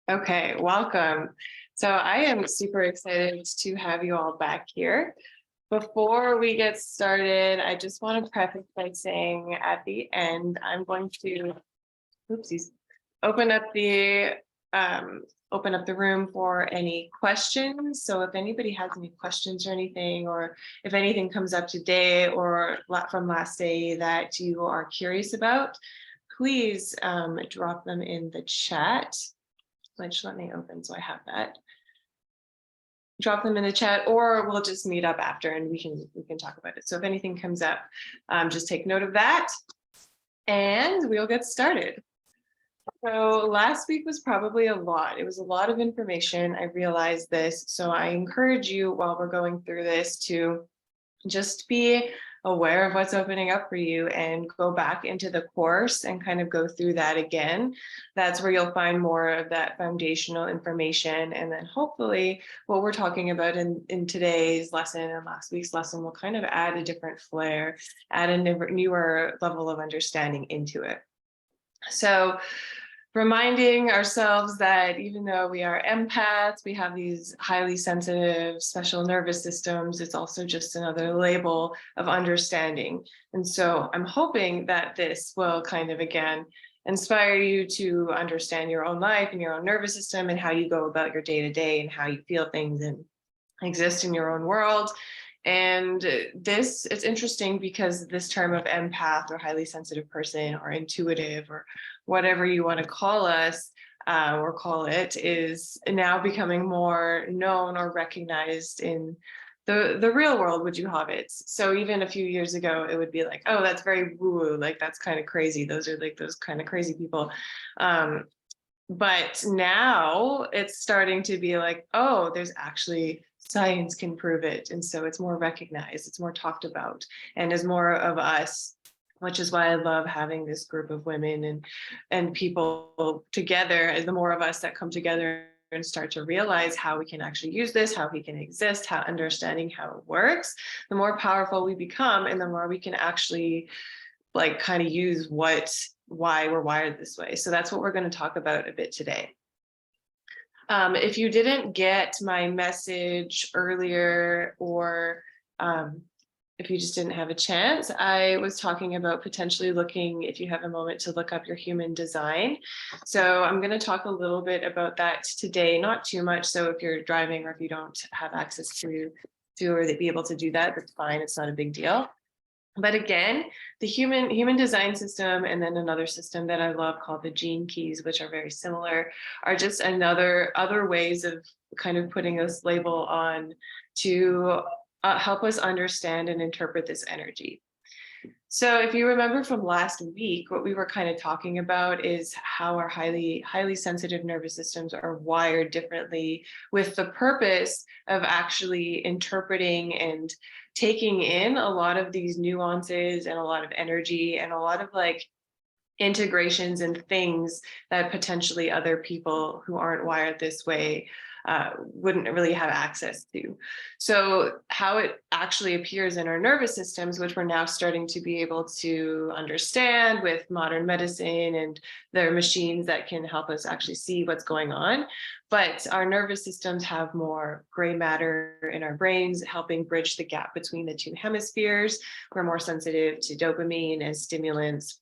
Okay, welcome. So I am super excited to have you all back here. Before we get started, I just want to preface by saying at the end, I'm going to, oopsies, open up the open up the room for any questions. So if anybody has any questions or anything, or if anything comes up today or from last day that you are curious about, please drop them in the chat. Which let me open so I have that. Drop them in the chat, or we'll just meet up after and we can talk about it. So if anything comes up, just take note of that and we'll get started. So last week was probably a lot. It was a lot of information. I realized this. So I encourage you while we're going through this to just be aware of what's opening up for you and go back into the course and kind of go through that again. That's where you'll find more of that foundational information. And then hopefully what we're talking about in today's lesson and last week's lesson will kind of add a different flair, add a newer level of understanding into it. So reminding ourselves that even though we are empaths, we have these highly sensitive special nervous systems, it's also just another label of understanding. And so I'm hoping that this will kind of, again, inspire you to understand your own life and your own nervous system and how you go about your day-to-day and how you feel things and exist in your own world. And it's interesting because this term of empath or highly sensitive person or intuitive or whatever you want to call us or call it is now becoming more known or recognized in the real world, would you have it? So even a few years ago, it would be like, oh, that's very woo-woo, like that's kind of crazy. Those are like those kind of crazy people. But now it's starting to be like, oh, there's actually science can prove it. And so it's more recognized, it's more talked about, and there's more of us, which is why I love having this group of women and people together. As the more of us that come together and start to realize how we can actually use this, how we can exist, how understanding how it works, the more powerful we become and the more we can actually like kind of use why we're wired this way. So that's what we're going to talk about a bit today. If you didn't get my message earlier, or if you just didn't have a chance, I was talking about potentially looking, if you have a moment, to look up your human design. So I'm going to talk a little bit about that today, not too much. So if you're driving or if you don't have access to or be able to do that, that's fine. It's not a big deal. But again, the human design system and then another system that I love called the gene keys, which are very similar, are just other ways of kind of putting this label on to help us understand and interpret this energy. So if you remember from last week, what we were kind of talking about is how our highly sensitive nervous systems are wired differently with the purpose of actually interpreting and taking in a lot of these nuances and a lot of energy and a lot of like integrations and things that potentially other people who aren't wired this way wouldn't really have access to. So how it actually appears in our nervous systems, which we're now starting to be able to understand with modern medicine and there are machines that can help us actually see what's going on. But our nervous systems have more gray matter in our brains, helping bridge the gap between the two hemispheres. We're more sensitive to dopamine and stimulants,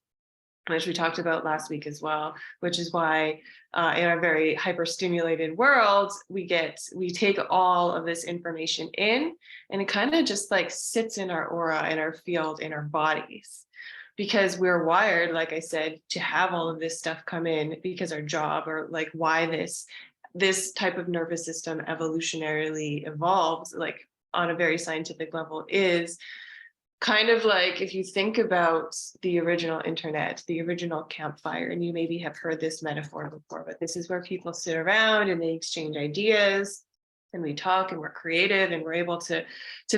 which we talked about last week as well, which is why in our very hyperstimulated world, we take all of this information in and it kind of just like sits in our aura, in our field, in our bodies. Because we're wired, like I said, to have all of this stuff come in because our job or like why this type of nervous system evolutionarily evolved, like on a very scientific level, is kind of like if you think about the original internet, the original campfire, and you maybe have heard this metaphor before, but this is where people sit around and they exchange ideas and we talk and we're creative and we're able to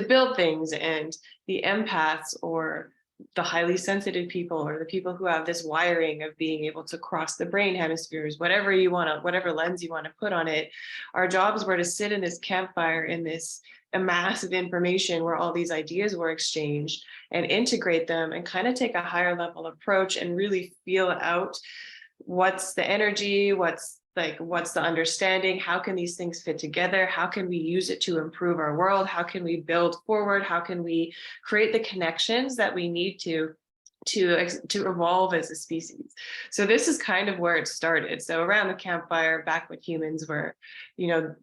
build things. And the empaths or the highly sensitive people or the people who have this wiring of being able to cross the brain hemispheres, whatever lens you want to put on it, our jobs were to sit in this campfire in this a massive information where all these ideas were exchanged and integrate them and kind of take a higher level approach and really feel out what's the energy, what's like, what's the understanding? How can these things fit together? How can we use it to improve our world? How can we build forward? How can we create the connections that we need to evolve as a species? So this is kind of where it started. So around the campfire, back when humans were,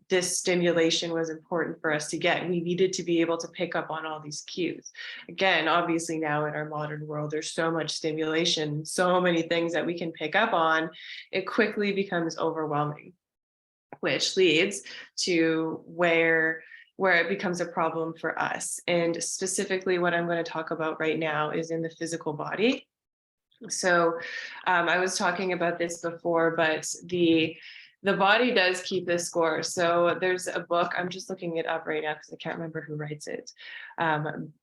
this stimulation was important for us to get. We needed to be able to pick up on all these cues. Again, obviously now in our modern world, there's so much stimulation, so many things that we can pick up on. It quickly becomes overwhelming, which leads to where it becomes a problem for us. And specifically what I'm going to talk about right now is in the physical body. So I was talking about this before, but the body does keep the score. So there's a book, I'm just looking it up right now because I can't remember who writes it.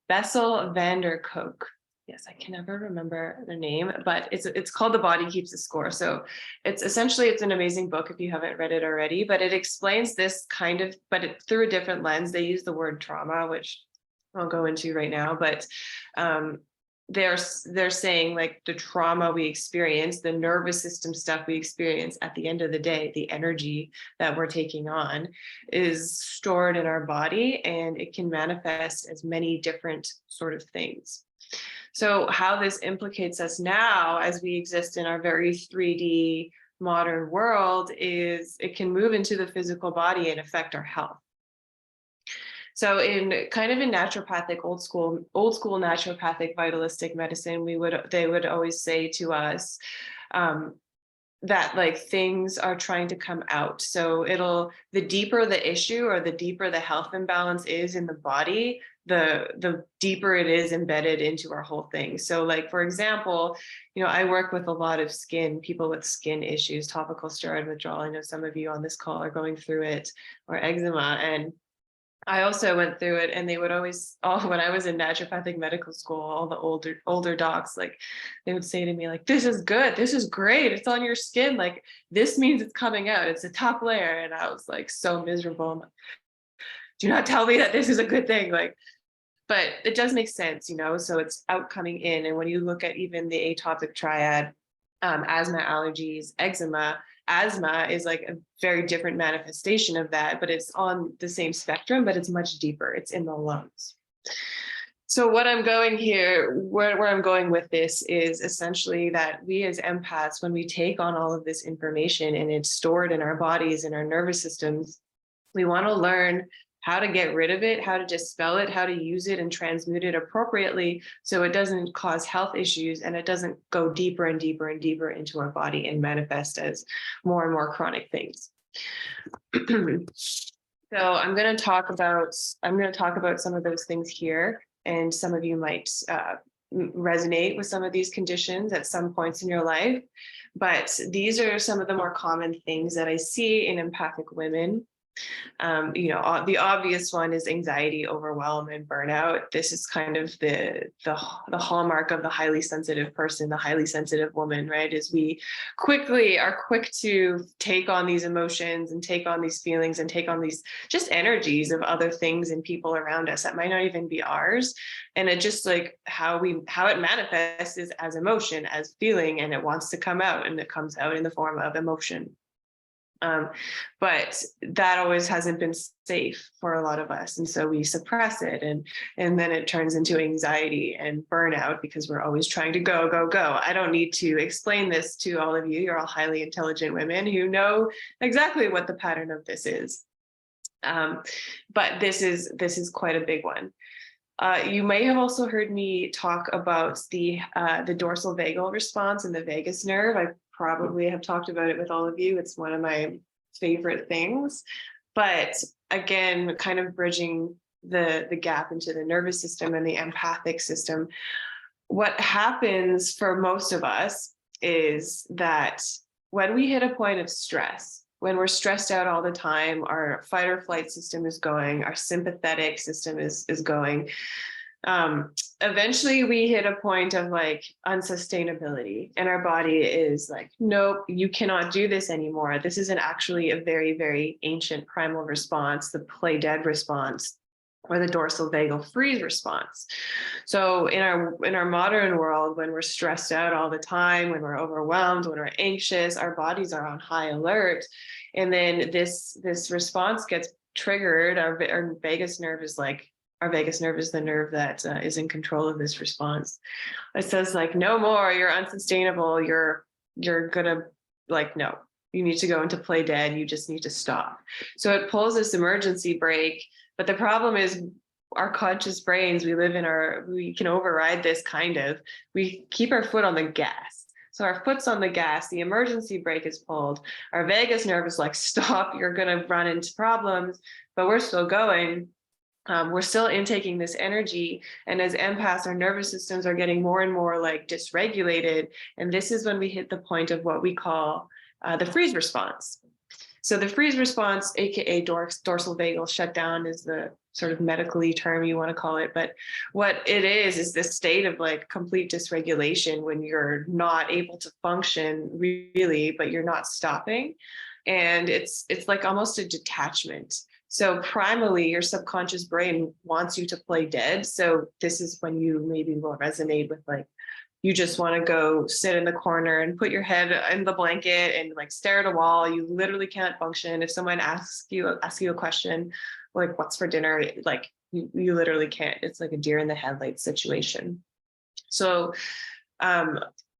Bessel van der Kolk. Yes, I can never remember the name, but it's called The Body Keeps the Score. So it's an amazing book if you haven't read it already, but it explains this kind of, but through a different lens. They use the word trauma, which I'll go into right now, but they're saying like the trauma we experience, the nervous system stuff we experience, at the end of the day, the energy that we're taking on is stored in our body, and it can manifest as many different sort of things. So how this implicates us now as we exist in our very 3D modern world is it can move into the physical body and affect our health. So in naturopathic, old school naturopathic vitalistic medicine, they would always say to us that like things are trying to come out. So the deeper the issue or the deeper the health imbalance is in the body, the deeper it is embedded into our whole thing. So like, for example, I work with a lot of people with skin issues, topical steroid withdrawal. I know some of you on this call are going through it, or eczema. And I also went through it, and they would always, when I was in naturopathic medical school, all the older docs, like they would say to me, like, this is good, this is great, it's on your skin, like this means it's coming out, it's a top layer. And I was like so miserable. I'm like, do not tell me that this is a good thing. Like, but it does make sense, so it's out coming in. And when you look at even the atopic triad, asthma, allergies, eczema. Asthma is like a very different manifestation of that, but it's on the same spectrum, but it's much deeper. It's in the lungs. So what I'm going here, where I'm going with this is essentially that we as empaths, when we take on all of this information and it's stored in our bodies and our nervous systems, we want to learn how to get rid of it, how to dispel it, how to use it and transmute it appropriately so it doesn't cause health issues and it doesn't go deeper and deeper and deeper into our body and manifest as more and more chronic things. So I'm going to talk about some of those things here, and some of you might resonate with some of these conditions at some points in your life. But these are some of the more common things that I see in empathic women. The obvious one is anxiety, overwhelm, and burnout. This is kind of the hallmark of the highly sensitive person, the highly sensitive woman, right? Is we are quick to take on these emotions and take on these feelings and take on these just energies of other things and people around us that might not even be ours. And it just like how it manifests is as emotion, as feeling, and it wants to come out, and it comes out in the form of emotion. But that always hasn't been safe for a lot of us. And so we suppress it, and then it turns into anxiety and burnout because we're always trying to go, go, go. I don't need to explain this to all of you. You're all highly intelligent women who know exactly what the pattern of this is. But this is quite a big one. You may have also heard me talk about the dorsal vagal response and the vagus nerve. I probably have talked about it with all of you. It's one of my favorite things. But again, kind of bridging the gap into the nervous system and the empathic system. What happens for most of us is that when we hit a point of stress, when we're stressed out all the time, our fight or flight system is going, our sympathetic system is going. Eventually we hit a point of like unsustainability, and our body is like, nope, you cannot do this anymore. This is actually a very, very ancient primal response, the play dead response. or the dorsal vagal freeze response. So in our modern world, when we're stressed out all the time, when we're overwhelmed, when we're anxious, our bodies are on high alert, and then this response gets triggered. Our vagus nerve is like, our vagus nerve is the nerve that is in control of this response. It says like, no more, you're unsustainable, you're gonna, like, no, you need to go into play dead, you just need to stop. So it pulls this emergency brake. But the problem is, our conscious brains, we can override this kind of, we keep our foot on the gas. So our foot's on the gas, the emergency brake is pulled. Our vagus nerve is like, stop, you're gonna run into problems, but we're still going. We're still intaking this energy. And as empaths, our nervous systems are getting more and more like dysregulated. And this is when we hit the point of what we call the freeze response. So the freeze response, aka dorsal vagal shutdown, is the sort of medically term you want to call it. But what it is this state of like complete dysregulation when you're not able to function really, but you're not stopping. And it's like almost a detachment. So primarily, your subconscious brain wants you to play dead. So this is when you maybe will resonate with like, you just want to go sit in the corner and put your head in the blanket and like stare at a wall. You literally can't function. If someone asks you a question like, what's for dinner, like you literally can't. It's like a deer in the headlights situation. So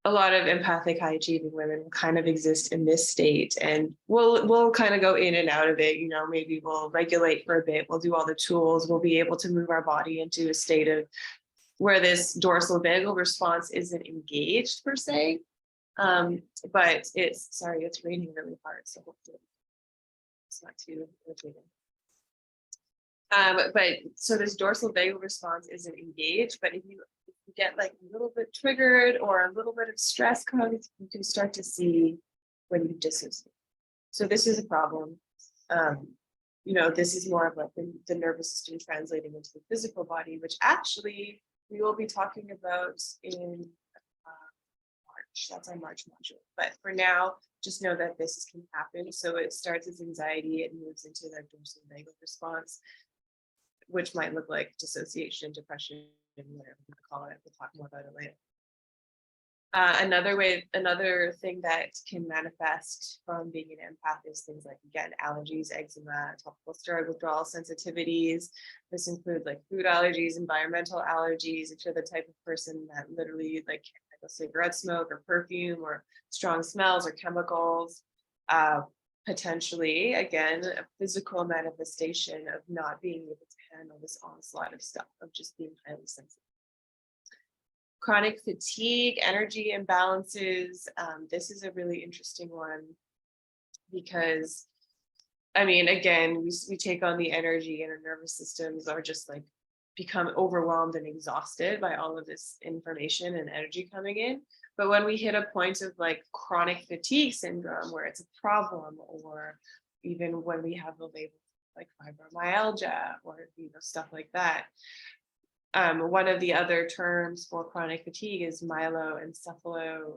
a lot of empathic, high achieving women will kind of exist in this state, and we'll kind of go in and out of it. You know, maybe we'll regulate for a bit. We'll do all the tools. We'll be able to move our body into a state of where this dorsal vagal response isn't engaged per se. But it's raining really hard, so hopefully it's not too irritating. But so this dorsal vagal response isn't engaged, but if you get like a little bit triggered or a little bit of stress comes, you can start to see when you dissociate. So this is a problem. This is more of like the nervous system translating into the physical body, which actually we will be talking about in March. That's our March module. But for now, just know that this can happen. So it starts as anxiety, it moves into the dorsal vagal response, which might look like dissociation, depression, whatever you call it. We'll talk more about it later. Another thing that can manifest from being an empath is things like, again, allergies, eczema, topical steroid withdrawal sensitivities. This includes like food allergies, environmental allergies. If you're the type of person that literally like can't handle cigarette smoke or perfume or strong smells or chemicals, potentially, again, a physical manifestation of not being able to handle this onslaught of stuff, of just being highly sensitive. Chronic fatigue, energy imbalances. This is a really interesting one because, I mean, again, we take on the energy and our nervous systems are just like become overwhelmed and exhausted by all of this information and energy coming in. But when we hit a point of like chronic fatigue syndrome, where it's a problem, or even when we have the label like fibromyalgia or stuff like that. One of the other terms for chronic fatigue is myeloencephalo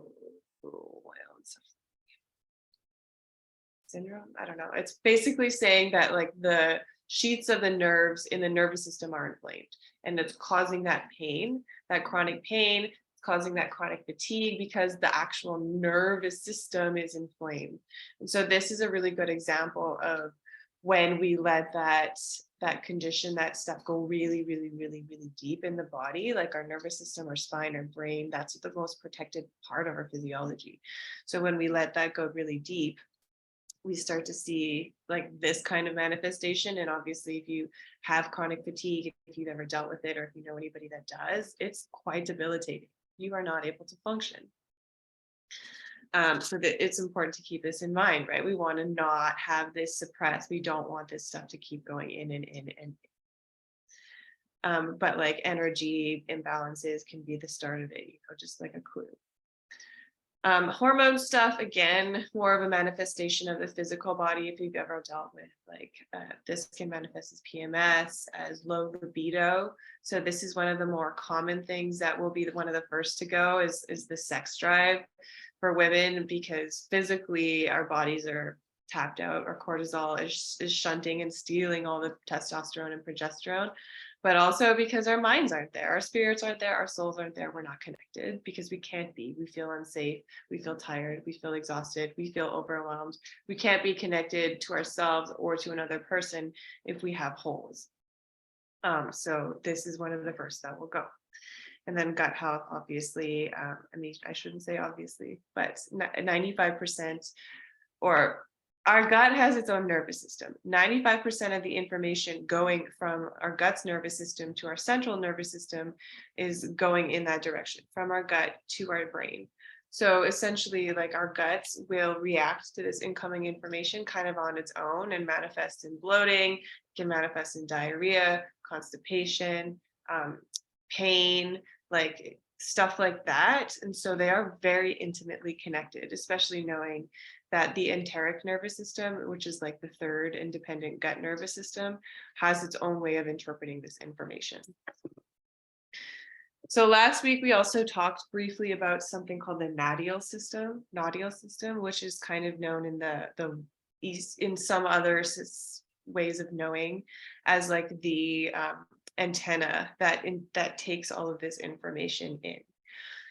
syndrome. I don't know. It's basically saying that like the sheets of the nerves in the nervous system are inflamed, and it's causing that pain, that chronic pain, causing that chronic fatigue because the actual nervous system is inflamed. And so this is a really good example of when we let that condition, that stuff go really, really, really, really deep in the body, like our nervous system, our spine, our brain, that's the most protected part of our physiology. So when we let that go really deep, we start to see like this kind of manifestation. And obviously, if you have chronic fatigue, if you've ever dealt with it, or if you know anybody that does, it's quite debilitating. You are not able to function. So that it's important to keep this in mind, right? We want to not have this suppressed. We don't want this stuff to keep going in and in and in. But like energy imbalances can be the start of it, just like a clue. Hormone stuff, again, more of a manifestation of the physical body. If you've ever dealt with like this can manifest as PMS, as low libido. So this is one of the more common things that will be one of the first to go is the sex drive for women, because physically our bodies are tapped out. Our cortisol is shunting and stealing all the testosterone and progesterone, but also because our minds aren't there, our spirits aren't there, our souls aren't there. We're not connected because we can't be. We feel unsafe, we feel tired, we feel exhausted, we feel overwhelmed. We can't be connected to ourselves or to another person if we have holes. So this is one of the first that will go. And then gut health, obviously, I mean, I shouldn't say obviously, but 95%, or our gut has its own nervous system. 95% of the information going from our gut's nervous system to our central nervous system is going in that direction, from our gut to our brain. So essentially, like, our guts will react to this incoming information kind of on its own and manifest in bloating, can manifest in diarrhea, constipation, pain, like stuff like that. And so they are very intimately connected, especially knowing that the enteric nervous system, which is like the third independent gut nervous system, has its own way of interpreting this information. So last week we also talked briefly about something called the nodule system, which is kind of known in the East, in some other ways of knowing, as like the antenna that takes all of this information in.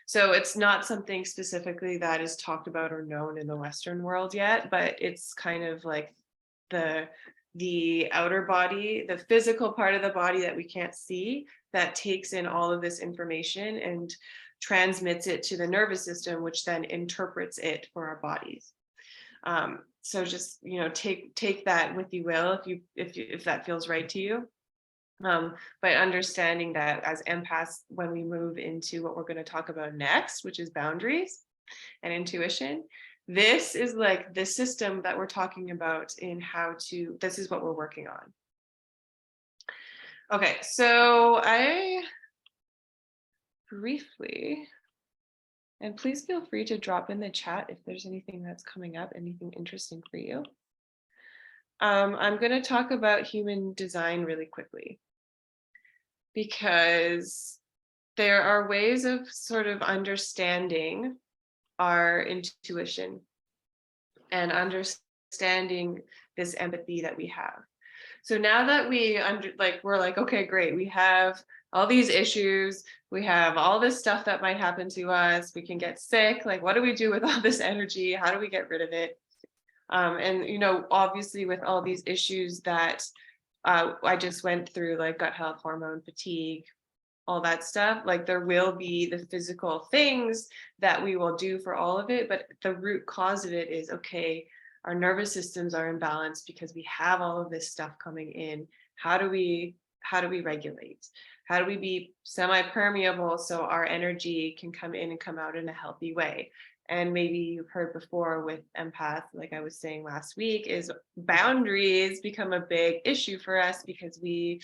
So it's not something specifically that is talked about or known in the Western world yet, but it's kind of like the outer body, the physical part of the body that we can't see, that takes in all of this information and transmits it to the nervous system, which then interprets it for our bodies. So just, you know, take that with you will, if that feels right to you. But understanding that as empaths, when we move into what we're going to talk about next, which is boundaries and intuition, this is like the system that we're talking about in how to, this is what we're working on. Okay, so I briefly, and please feel free to drop in the chat if there's anything that's coming up, anything interesting for you. I'm going to talk about human design really quickly, because there are ways of sort of understanding our intuition and understanding this empathy that we have. So now that we're like, okay, great, we have all these issues, we have all this stuff that might happen to us, we can get sick, like, what do we do with all this energy? How do we get rid of it? And, you know, obviously with all these issues that I just went through, like gut health, hormone, fatigue, all that stuff, like there will be the physical things that we will do for all of it, but the root cause of it is, okay, our nervous systems are imbalanced because we have all of this stuff coming in. How do we regulate? How do we be semi-permeable so our energy can come in and come out in a healthy way? And maybe you've heard before with empath, like I was saying last week, is boundaries become a big issue for us because we're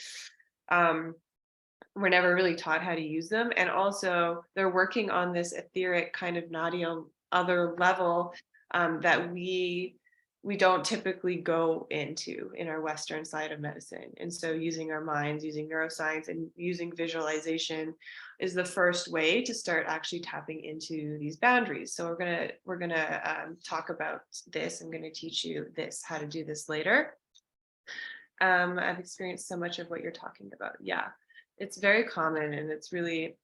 never really taught how to use them. And also they're working on this etheric kind of nodule other level that we don't typically go into in our Western side of medicine. And so using our minds, using neuroscience, and using visualization is the first way to start actually tapping into these boundaries. So we're gonna talk about this. I'm gonna teach you this, how to do this later. I've experienced so much of what you're talking about. Yeah, it's very common, and it's really,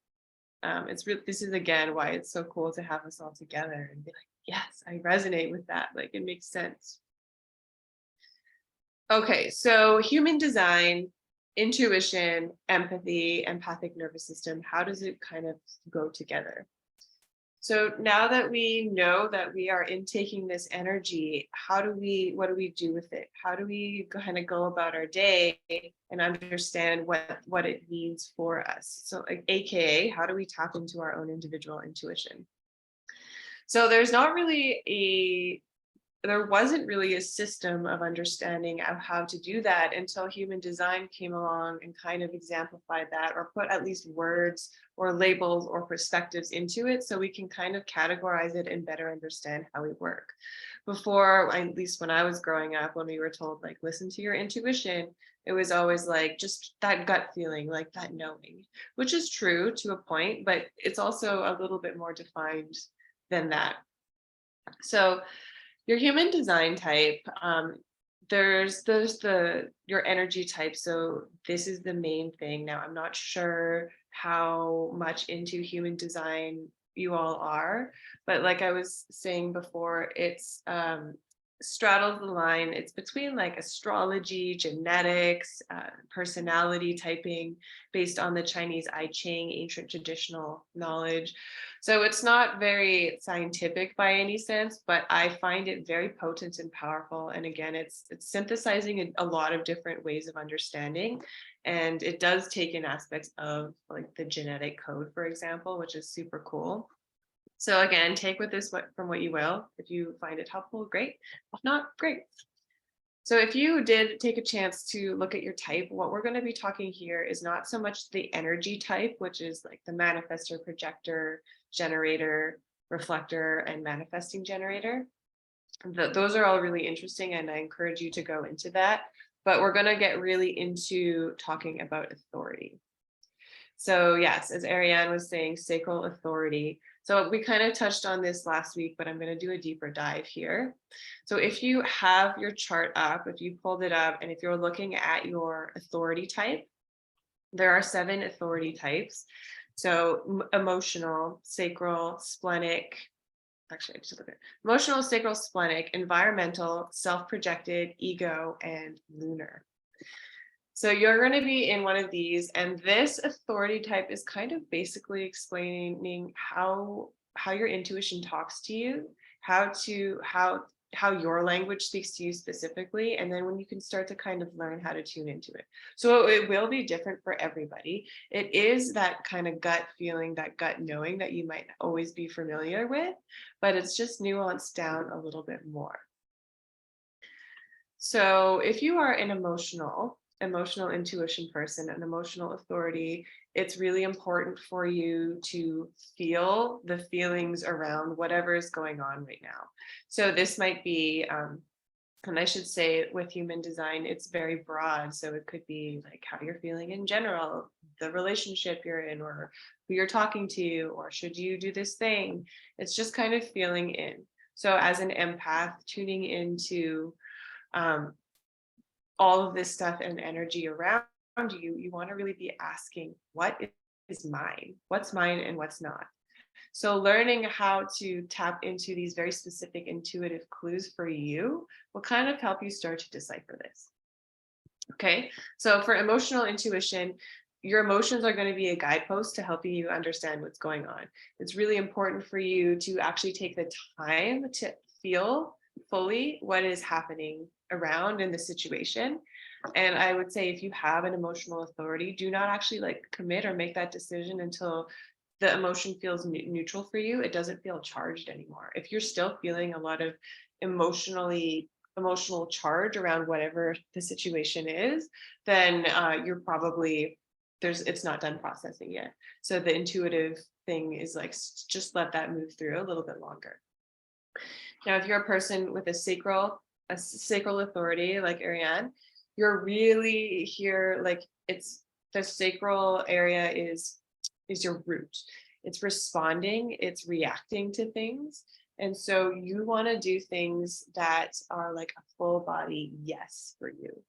this is again why it's so cool to have us all together and be like, yes, I resonate with that. Like, it makes sense. Okay, so human design, intuition, empathy, empathic nervous system, how does it kind of go together? So now that we know that we are intaking this energy, what do we do with it? How do we kind of go about our day and understand what it means for us? So, like, AKA, how do we tap into our own individual intuition? So there wasn't really a system of understanding of how to do that until human design came along and kind of exemplified that, or put at least words or labels or perspectives into it so we can kind of categorize it and better understand how we work. Before, at least when I was growing up, when we were told, like, listen to your intuition, it was always like just that gut feeling, like that knowing, which is true to a point, but it's also a little bit more defined than that. So Your human design type, there's the your energy type. So this is the main thing. Now, I'm not sure how much into human design you all are, but like I was saying before, it's straddles the line. It's between like astrology, genetics, personality typing based on the Chinese I Ching, ancient traditional knowledge. So it's not very scientific by any sense, but I find it very potent and powerful. And again, it's synthesizing a lot of different ways of understanding. And it does take in aspects of like the genetic code, for example, which is super cool. So again, take with this from what you will. If you find it helpful, great. If not, great. So if you did take a chance to look at your type, what we're going to be talking here is not so much the energy type, which is like the manifestor, projector, generator, reflector, and manifesting generator. Those are all really interesting, and I encourage you to go into that. But we're going to get really into talking about authority. So yes, as Ariane was saying, sacral authority. So we kind of touched on this last week, but I'm going to do a deeper dive here. So if you have your chart up, if you pulled it up, and if you're looking at your authority type, there are 7 authority types. So emotional, sacral, splenic, actually, I just look at emotional, sacral, splenic, environmental, self-projected, ego, and lunar. So you're going to be in one of these, and this authority type is kind of basically explaining how your intuition talks to you, how your language speaks to you specifically, and then when you can start to kind of learn how to tune into it. So it will be different for everybody. It is that kind of gut feeling, that gut knowing that you might always be familiar with, but it's just nuanced down a little bit more. So if you are an emotional intuition person, an emotional authority, it's really important for you to feel the feelings around whatever is going on right now. So this might be, and I should say with human design, it's very broad. So it could be like how you're feeling in general, the relationship you're in, or who you're talking to, or should you do this thing? It's just kind of feeling in. So as an empath, tuning into all of this stuff and energy around you, you want to really be asking, what is mine? What's mine and what's not? So learning how to tap into these very specific intuitive clues for you will kind of help you start to decipher this. Okay, so for emotional intuition, your emotions are going to be a guidepost to helping you understand what's going on. It's really important for you to actually take the time to feel fully what is happening around in the situation. And I would say if you have an emotional authority, do not actually like commit or make that decision until the emotion feels neutral for you. It doesn't feel charged anymore. If you're still feeling a lot of emotional charge around whatever the situation is, then you're probably it's not done processing yet. So the intuitive thing is like just let that move through a little bit longer. Now, if you're a person with a sacral authority like Ariane, you're really here, like it's the sacral area is your root. It's responding, it's reacting to things. And so you want to do things that are like a full body yes for you.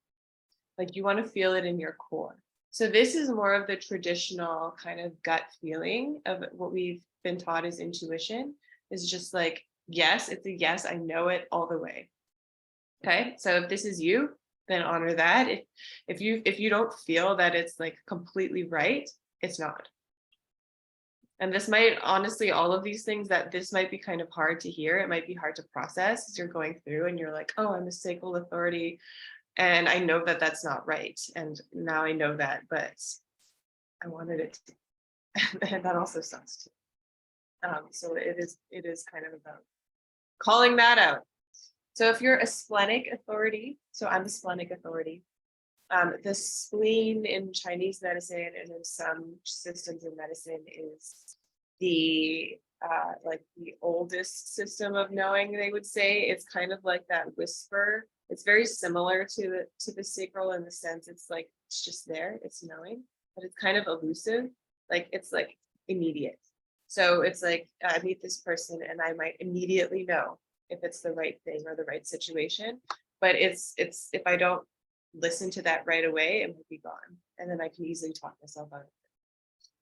Like you want to feel it in your core. So this is more of the traditional kind of gut feeling of what we've been taught as intuition, is just like, yes, it's a yes, I know it all the way. Okay, so if this is you, then honor that. If you don't feel that it's like completely right, it's not. And this might, honestly, all of these things, that this might be kind of hard to hear. It might be hard to process as you're going through and you're like, oh, I'm a sacral authority. And I know that that's not right. And now I know that, but I wanted it to. And that also sucks too. So it is kind of about calling that out. So if you're a splenic authority, so I'm a splenic authority. The spleen in Chinese medicine and in some systems of medicine is the like the oldest system of knowing, they would say. It's kind of like that whisper. It's very similar to the sacral in the sense it's like it's just there, it's knowing, but it's kind of elusive. Like it's like immediate. So it's like I meet this person and I might immediately know if it's the right thing or the right situation. But it's if I don't listen to that right away, it might be gone. And then I can easily talk myself out of it.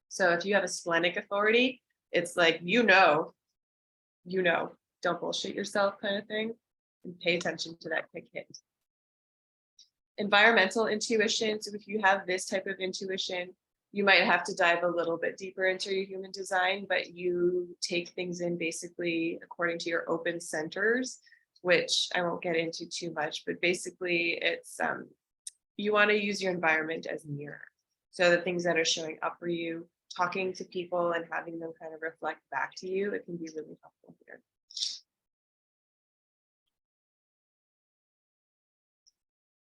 So if you have a splenic authority, it's like, don't bullshit yourself kind of thing. And pay attention to that quick hit. Environmental intuition. So if you have this type of intuition, you might have to dive a little bit deeper into your human design, but you take things in basically according to your open centers, which I won't get into too much, but basically it's you want to use your environment as a mirror. So the things that are showing up for you, talking to people and having them kind of reflect back to you, it can be really helpful here.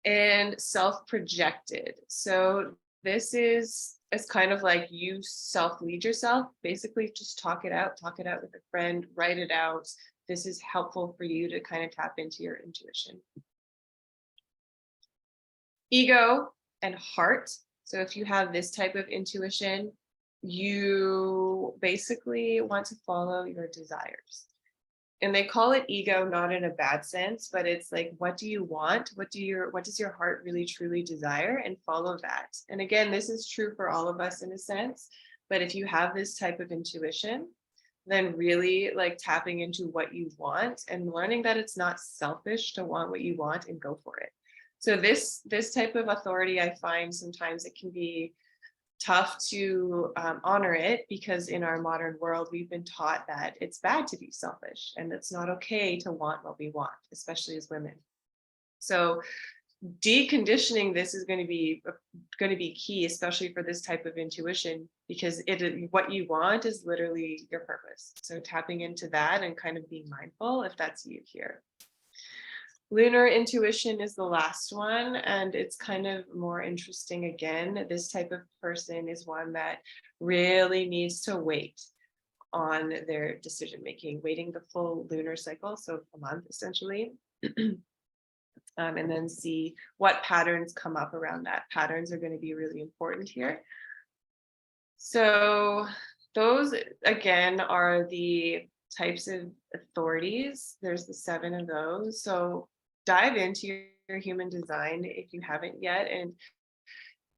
And self-projected. So this is kind of like you self-lead yourself. Basically, just talk it out with a friend, write it out. This is helpful for you to kind of tap into your intuition. Ego and heart. So if you have this type of intuition, you basically want to follow your desires. And they call it ego, not in a bad sense, but it's like, what do you want? What does your heart really truly desire, and follow that. And again, this is true for all of us in a sense, but if you have this type of intuition, then really like tapping into what you want and learning that it's not selfish to want what you want and go for it. So this type of authority, I find sometimes it can be tough to honor it, because in our modern world, we've been taught that it's bad to be selfish and it's not okay to want what we want, especially as women. So deconditioning this is going to be key, especially for this type of intuition, because what you want is literally your purpose. So tapping into that and kind of being mindful if that's you here. Lunar intuition is the last one, and it's kind of more interesting. Again, this type of person is one that really needs to wait on their decision making, waiting the full lunar cycle, so a month essentially, and then see what patterns come up around that. Patterns are going to be really important here. So those, again, are the types of authorities. There's the 7 of those. So dive into your human design if you haven't yet, and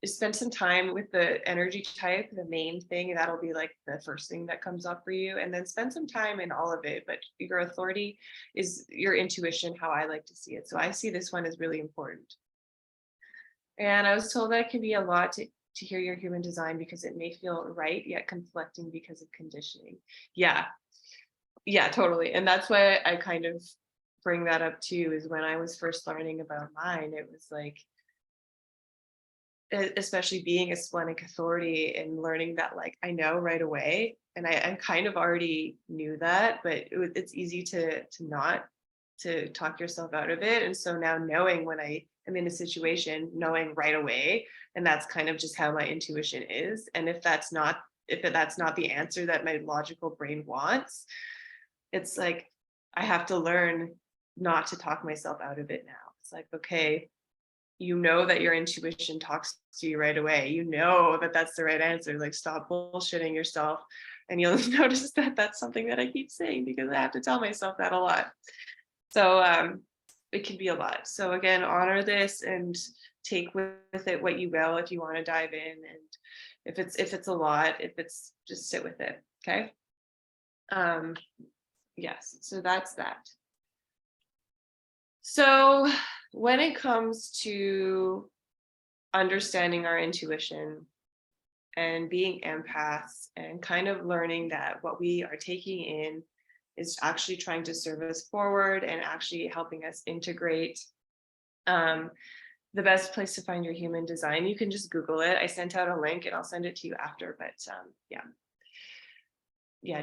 spend some time with the energy type, the main thing. That'll be like the first thing that comes up for you, and then spend some time in all of it. But your authority is your intuition, how I like to see it. So I see this one as really important. And I was told that it can be a lot to hear your human design, because it may feel right yet conflicting because of conditioning. Yeah, totally. And that's why I kind of bring that up too, is when I was first learning about mine, it was like, especially being a splenic authority and learning that, like, I know right away, and I kind of already knew that, but it's easy to not to talk yourself out of it. And so now knowing when I am in a situation, knowing right away, and that's kind of just how my intuition is. And if that's not the answer that my logical brain wants, it's like I have to learn not to talk myself out of it now. It's like, okay, you know that your intuition talks to you right away. You know that that's the right answer. Like, stop bullshitting yourself. And you'll notice that that's something that I keep saying, because I have to tell myself that a lot. So it can be a lot. So again, honor this and take with it what you will if you want to dive in. And if it's a lot, if it's just sit with it. Okay. Yes, so that's that. So when it comes to understanding our intuition and being empaths, and kind of learning that what we are taking in is actually trying to serve us forward and actually helping us integrate, the best place to find your human design, you can just Google it. I sent out a link and I'll send it to you after, but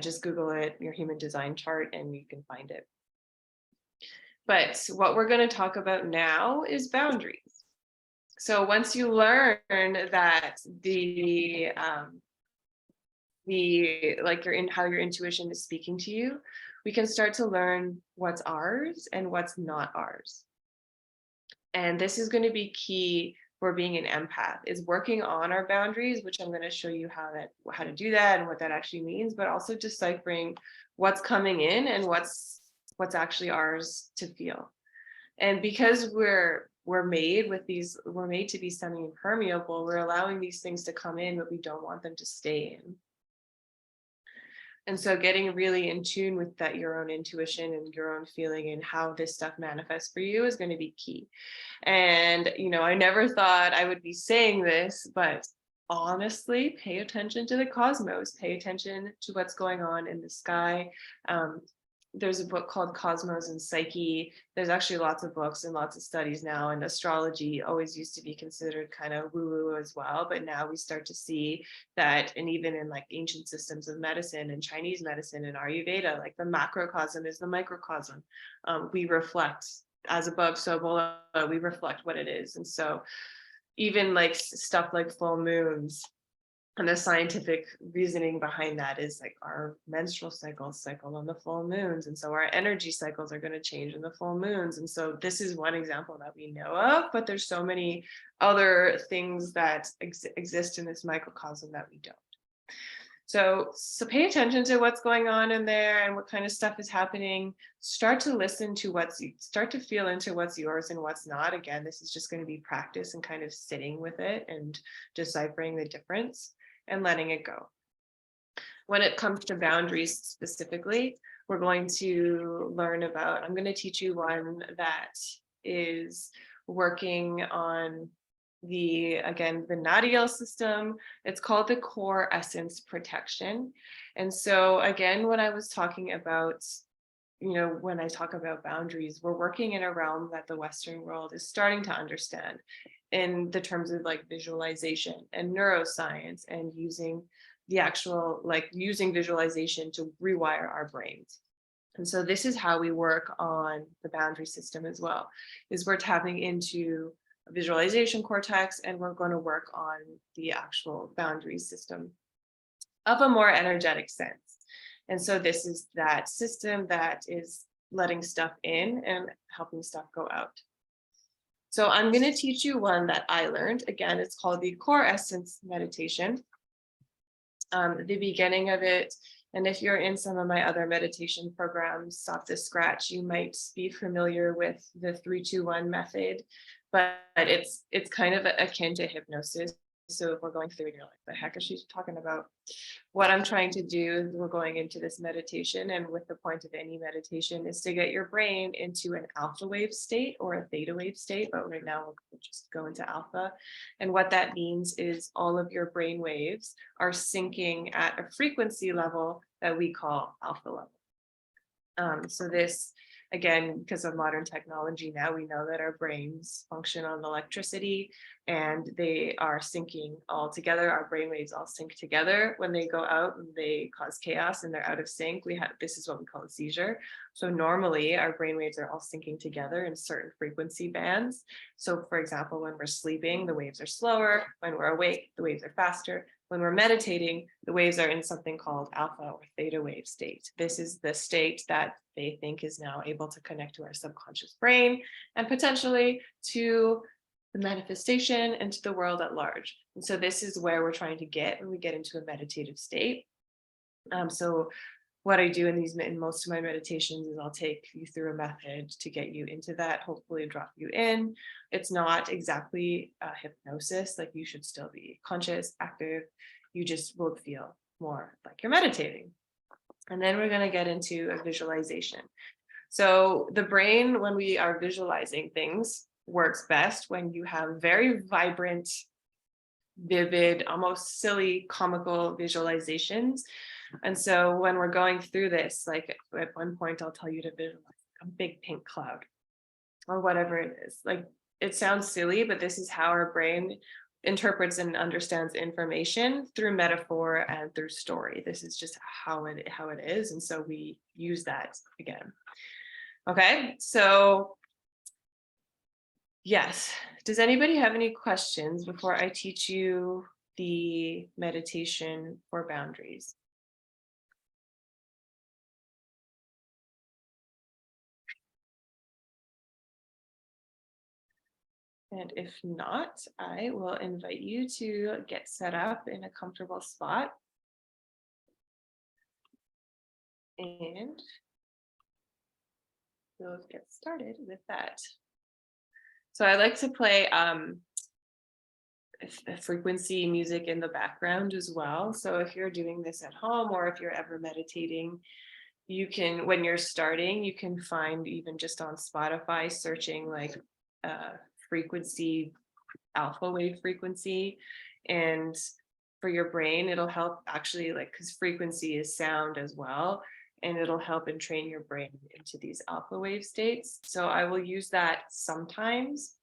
just Google it, your human design chart, and you can find it. But what we're going to talk about now is boundaries. So once you learn that how your intuition is speaking to you, we can start to learn what's ours and what's not ours. And this is going to be key for being an empath, is working on our boundaries, which I'm going to show you how to do that and what that actually means, but also deciphering what's coming in and what's what's actually ours to feel. And because we're made with these, we're made to be semi-impermeable, we're allowing these things to come in, but we don't want them to stay in. And so getting really in tune with that, your own intuition and your own feeling and how this stuff manifests for you is going to be key. And, I never thought I would be saying this, but honestly, pay attention to the cosmos, pay attention to what's going on in the sky. There's a book called Cosmos and Psyche. There's actually lots of books and lots of studies now, and astrology always used to be considered kind of woo-woo as well, but now we start to see that, and even in like ancient systems of medicine and Chinese medicine and Ayurveda, like the macrocosm is the microcosm. We reflect as above, so below, we reflect what it is. And so even like stuff like full moons, and the scientific reasoning behind that is like our menstrual cycles cycle on the full moons. And so our energy cycles are going to change in the full moons. And so this is one example that we know of, but there's so many other things that exist in this microcosm that we don't. So pay attention to what's going on in there and what kind of stuff is happening. Start to listen to start to feel into what's yours and what's not. Again, this is just going to be practice and kind of sitting with it and deciphering the difference and letting it go. When it comes to boundaries specifically, we're going to learn about, I'm going to teach you one that is working on the Nadiel system. It's called the core essence protection. And so again, when I was talking about, when I talk about boundaries, we're working in a realm that the Western world is starting to understand in the terms of like visualization and neuroscience, and using the actual, like using visualization to rewire our brains. And so this is how we work on the boundary system as well, is we're tapping into a visualization cortex, and we're going to work on the actual boundary system of a more energetic sense. And so this is that system that is letting stuff in and helping stuff go out. So I'm going to teach you one that I learned. Again, it's called the core essence meditation. The beginning of it, and if you're in some of my other meditation programs, Stop the Scratch, you might be familiar with the 3-2-1 method, but it's kind of akin to hypnosis. So if we're going through and you're like, the heck is she talking about? What I'm trying to do is we're going into this meditation, and with the point of any meditation is to get your brain into an alpha wave state or a theta wave state, but right now we'll just go into alpha. And what that means is all of your brain waves are syncing at a frequency level that we call alpha level. So this, again, because of modern technology now, we know that our brains function on electricity, and they are syncing all together. Our brainwaves all sync together. When they go out and they cause chaos and they're out of sync, this is what we call a seizure. So normally our brainwaves are all syncing together in certain frequency bands. So for example, when we're sleeping, the waves are slower. When we're awake, the waves are faster. When we're meditating, the waves are in something called alpha or theta wave state. This is the state that they think is now able to connect to our subconscious brain and potentially to the manifestation and to the world at large. And so this is where we're trying to get when we get into a meditative state. So what I do in most of my meditations is I'll take you through a method to get you into that, hopefully drop you in. It's not exactly a hypnosis, like you should still be conscious, active. You just will feel more like you're meditating. And then we're going to get into a visualization. So the brain, when we are visualizing things, works best when you have very vibrant, vivid, almost silly, comical visualizations. And so when we're going through this, like at one point, I'll tell you to visualize a big pink cloud or whatever it is. Like it sounds silly, but this is how our brain interprets and understands information through metaphor and through story. This is just how it is. And so we use that again. Okay, so yes. Does anybody have any questions before I teach you the meditation for boundaries? And if not, I will invite you to get set up in a comfortable spot. And So let's get started with that. So I like to play frequency music in the background as well. So if you're doing this at home or if you're ever meditating, you can, when you're starting, you can find even just on Spotify searching like frequency, alpha wave frequency. And for your brain, it'll help actually, like, because frequency is sound as well. And it'll help and train your brain into these alpha wave states. So I will use that sometimes.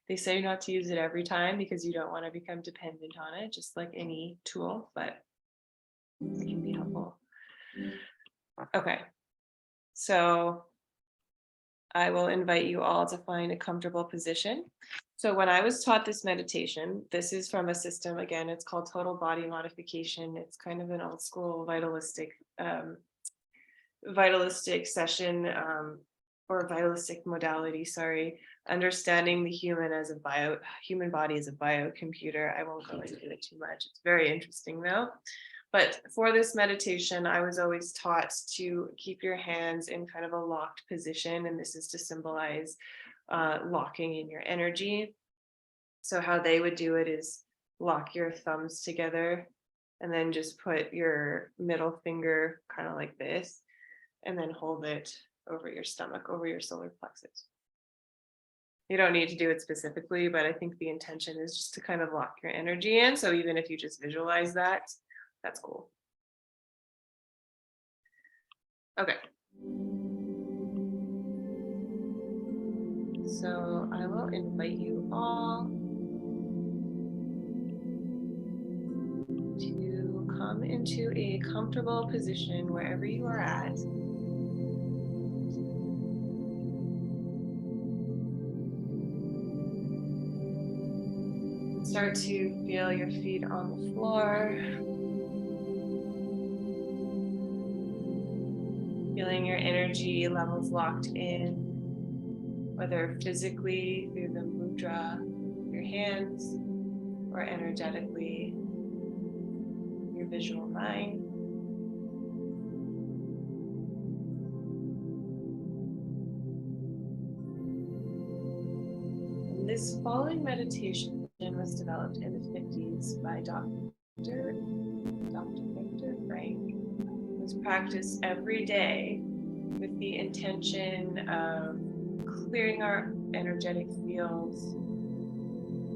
They say not to use it every time because you don't want to become dependent on it, just like any tool, but it can be helpful. Okay, so I will invite you all to find a comfortable position. So when I was taught this meditation, this is from a system, again, it's called total body modification. It's kind of an old school vitalistic session, or vitalistic modality, sorry, understanding the human body as a biocomputer. I won't go into it too much. It's very interesting though. But for this meditation, I was always taught to keep your hands in kind of a locked position, and this is to symbolize locking in your energy. So how they would do it is lock your thumbs together and then just put your middle finger kind of like this, and then hold it over your stomach, over your solar plexus. You don't need to do it specifically, but I think the intention is just to kind of lock your energy in. So even if you just visualize that, that's cool. Okay. So I will invite you all to come into a comfortable position wherever you are at. Start to feel your feet on the floor. Feeling your energy levels locked in, whether physically through the mudra, your hands, or energetically, your visual mind. And this following meditation was developed in the 50s by Dr. Viktor Frank. It was practiced every day with the intention of clearing our energetic fields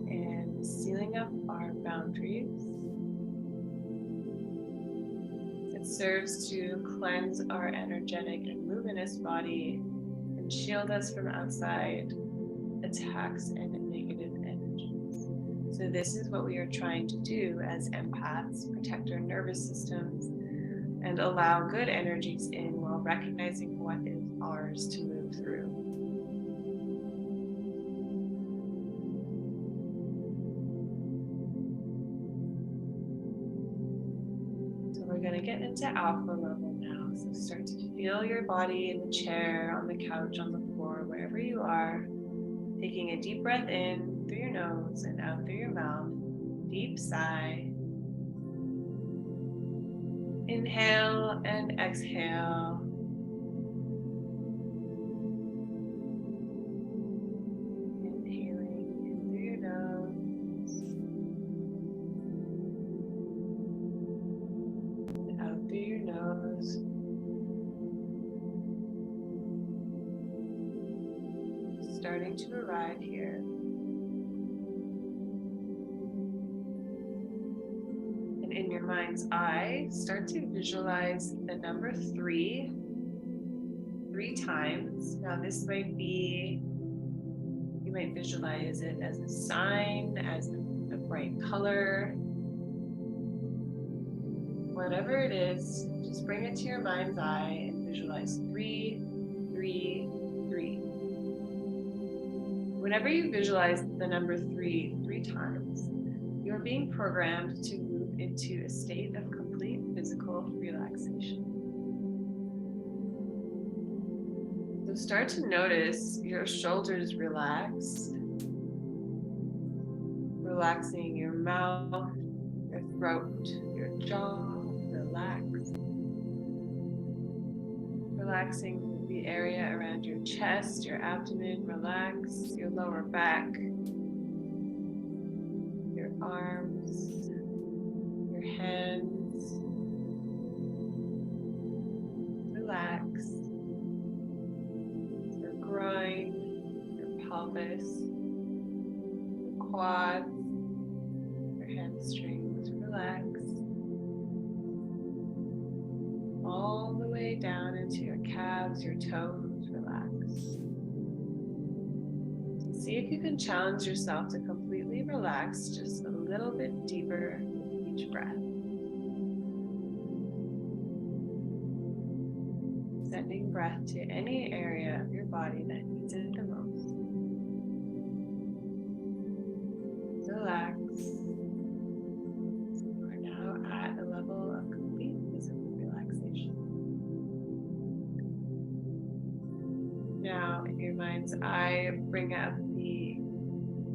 and sealing up our boundaries. It serves to cleanse our energetic and luminous body and shield us from outside attacks and negative energies. So this is what we are trying to do as empaths: protect our nervous systems and allow good energies in while recognizing what is ours to move through. So we're going to get into alpha level now. So start to feel your body in the chair, on the couch, on the floor, wherever you are. Taking a deep breath in through your nose and out through your mouth. Deep sigh. Inhale and exhale. Inhaling in through your nose and out through your nose. Starting to arrive here. And in your mind's eye, start to visualize the number 3 times. Now this might be, you might visualize it as a sign, as a bright color. Whatever it is, just bring it to your mind's eye and visualize 3, 3, 3. Whenever you visualize the number 3 times, you're being programmed to move into a state of complete physical relaxation. So start to notice your shoulders relax, relaxing your mouth, your throat, your jaw, relaxing the area around your chest, your abdomen, relax your lower back, your arms, your hands. Relax your groin, your pelvis, your quads, your hamstrings. Relax all the way down into your calves, your toes. Relax. See if you can challenge yourself to completely relax just a little bit deeper with each breath. Sending breath to any area of your body that needs it the most. Relax. You are now at a level of complete physical relaxation. Now, in your mind's eye, bring up the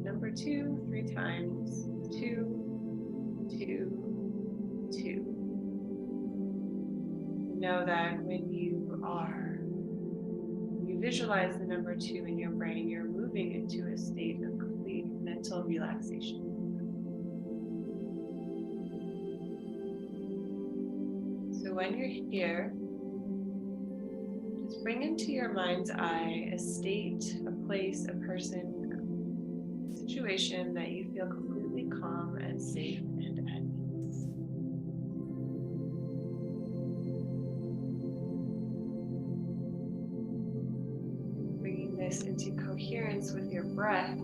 number 2 3 times. 2, 2, 2. Know that when you visualize the number 2 in your brain, you're moving into a state of complete mental relaxation. So when you're here, just bring into your mind's eye a state, a place, a person, a situation that you feel completely calm and safe and at ease. Bringing this into coherence with your breath,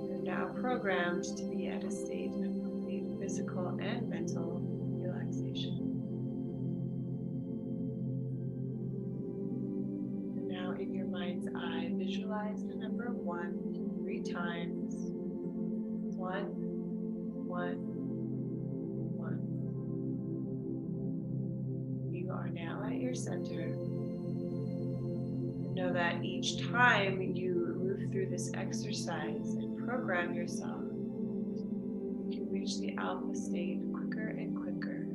you're now programmed to be at a state of complete physical and mental relaxation. And now in your mind's eye, visualize the number 1 3 times. 1, 1, 1. You are now at your center. Know that each time you move through this exercise and program yourself, you can reach the alpha state quicker and quicker.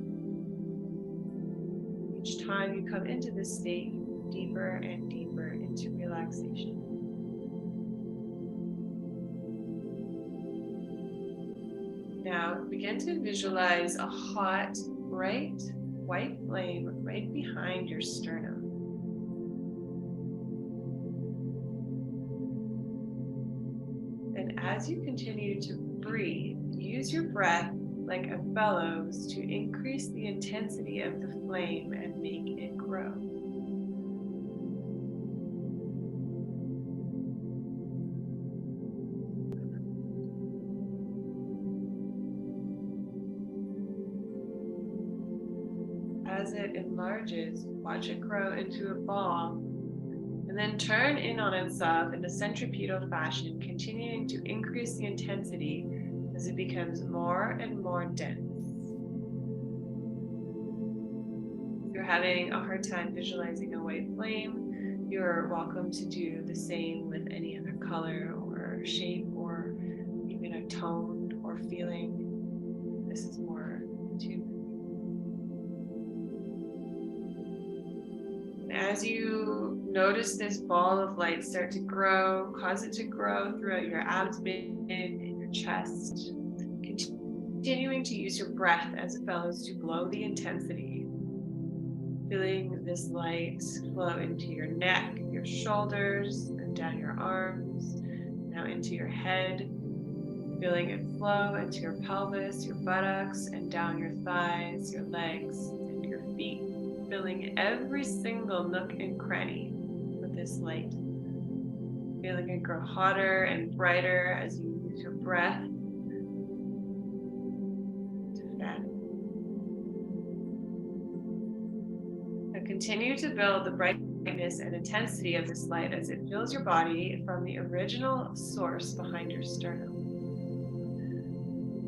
Each time you come into this state, you move deeper and deeper into relaxation. Now begin to visualize a hot, bright, white flame right behind your sternum. As you continue to breathe, use your breath like a bellows to increase the intensity of the flame and make it grow. As it enlarges, watch it grow into a ball. And then turn in on itself in a centripetal fashion, continuing to increase the intensity as it becomes more and more dense. If you're having a hard time visualizing a white flame, you're welcome to do the same with any other color or shape or even a tone or feeling. This is more intuitive. As you notice this ball of light start to grow, cause it to grow throughout your abdomen and your chest, continuing to use your breath as it bellows to blow the intensity, feeling this light flow into your neck, your shoulders, and down your arms, now into your head, feeling it flow into your pelvis, your buttocks, and down your thighs, your legs, and your feet. Filling every single nook and cranny with this light. Feeling it grow hotter and brighter as you use your breath to fan it. Now continue to build the brightness and intensity of this light as it fills your body from the original source behind your sternum.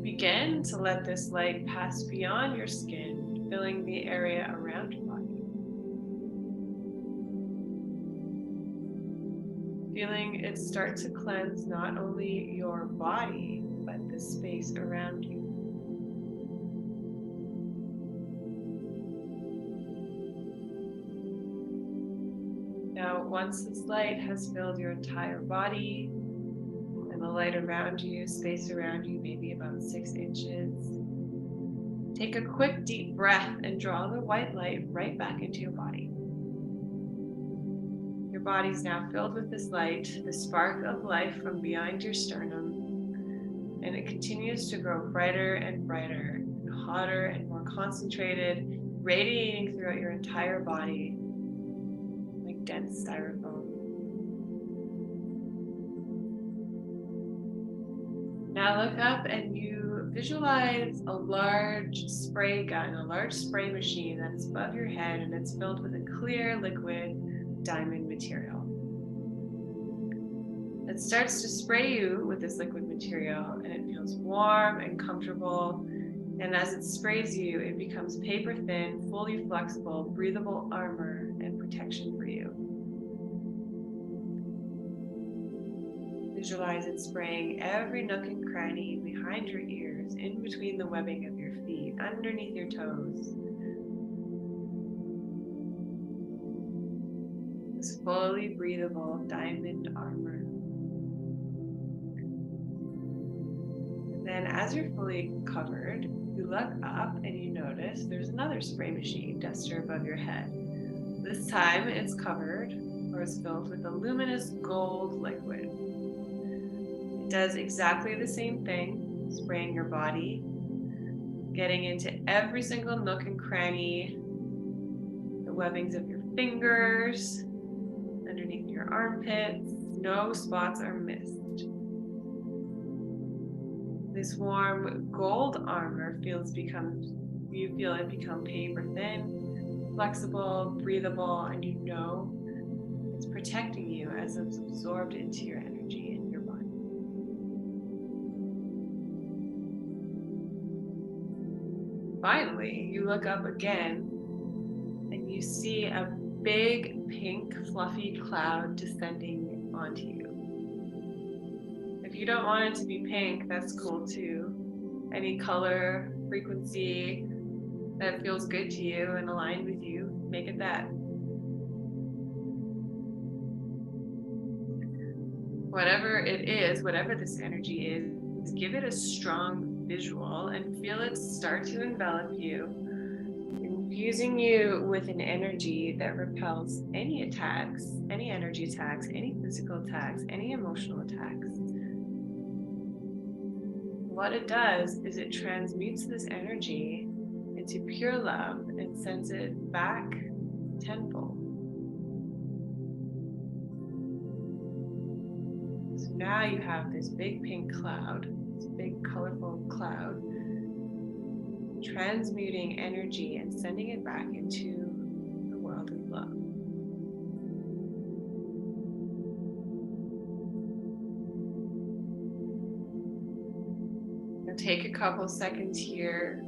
Begin to let this light pass beyond your skin, filling the area around your body. Feeling it start to cleanse not only your body, but the space around you. And once this light has filled your entire body and the light around you, space around you, maybe about 6 inches, take a quick deep breath and draw the white light right back into your body. Your body's now filled with this light, the spark of life from behind your sternum, and it continues to grow brighter and brighter, and hotter and more concentrated, radiating throughout your entire body like dense styrofoam. Now look up and you visualize a large spray gun, a large spray machine that's above your head, and it's filled with a clear liquid diamond material. It starts to spray you with this liquid material, and it feels warm and comfortable. And as it sprays you, it becomes paper thin, fully flexible, breathable armor and protection for you. Visualize it spraying every nook and cranny behind your ears, in between the webbing of your feet, underneath your toes. This fully breathable diamond armor. And then as you're fully covered, you look up and you notice there's another spray machine duster above your head. This time it's covered or is filled with a luminous gold liquid. It does exactly the same thing, spraying your body, getting into every single nook and cranny, the webbings of your fingers, underneath your armpits. No spots are missed. This warm gold armor you feel it become paper thin, flexible, breathable, and you know it's protecting you as it's absorbed into your energy in your body. Finally, you look up again and you see a big pink fluffy cloud descending onto you. If you don't want it to be pink, that's cool too. Any color, frequency that feels good to you and aligned with you, make it that. Whatever it is, whatever this energy is, give it a strong visual and feel it start to envelop you, infusing you with an energy that repels any attacks, any energy attacks, any physical attacks, any emotional attacks. What it does is it transmutes this energy into pure love and sends it back tenfold. So now you have this big pink cloud, this big colorful cloud, transmuting energy and sending it back into the world of love. Now take a couple seconds here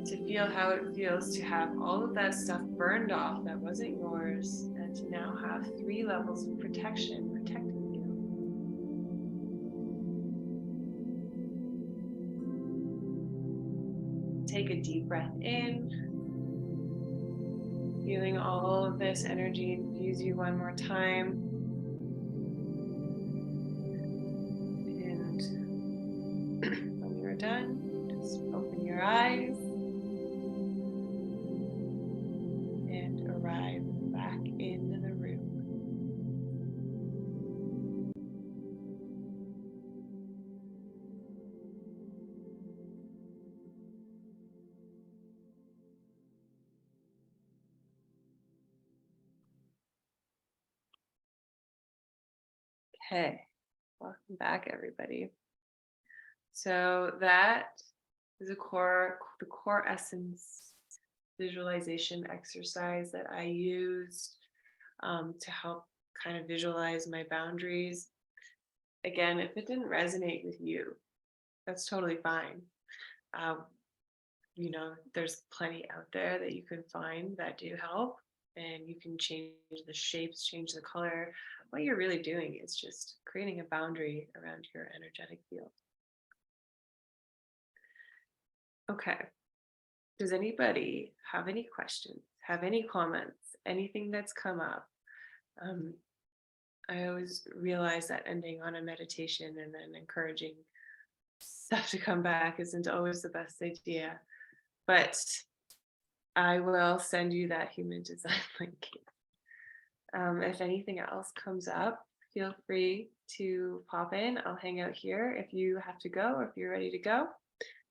to feel how it feels to have all of that stuff burned off that wasn't yours, and to now have 3 levels of protection protecting you. Take a deep breath in, feeling all of this energy infuse you one more time. And when you're done, just open your eyes and arrive back in the room. Okay, welcome back, everybody. So that is the core essence visualization exercise that I used to help kind of visualize my boundaries. Again, if it didn't resonate with you, that's totally fine. There's plenty out there that you can find that do help, and you can change the shapes, change the color. What you're really doing is just creating a boundary around your energetic field. Okay. Does anybody have any questions, have any comments, anything that's come up? I always realize that ending on a meditation and then encouraging stuff to come back isn't always the best idea. But I will send you that human design link. If anything else comes up, feel free to pop in. I'll hang out here if you have to go or if you're ready to go.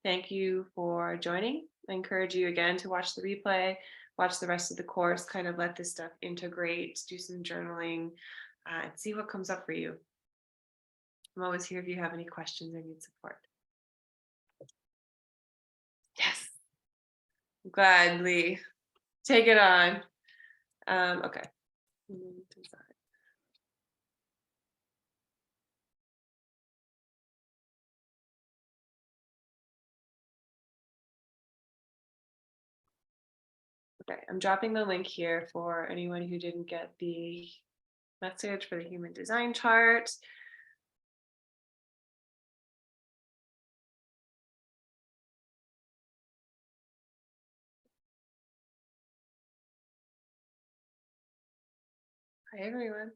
Thank you for joining. I encourage you again to watch the replay, watch the rest of the course, kind of let this stuff integrate, do some journaling, and see what comes up for you. I'm always here if you have any questions or need support. Yes, gladly. Take it on. Okay. Okay, I'm dropping the link here for anyone who didn't get the message for the human design chart. Hi, everyone.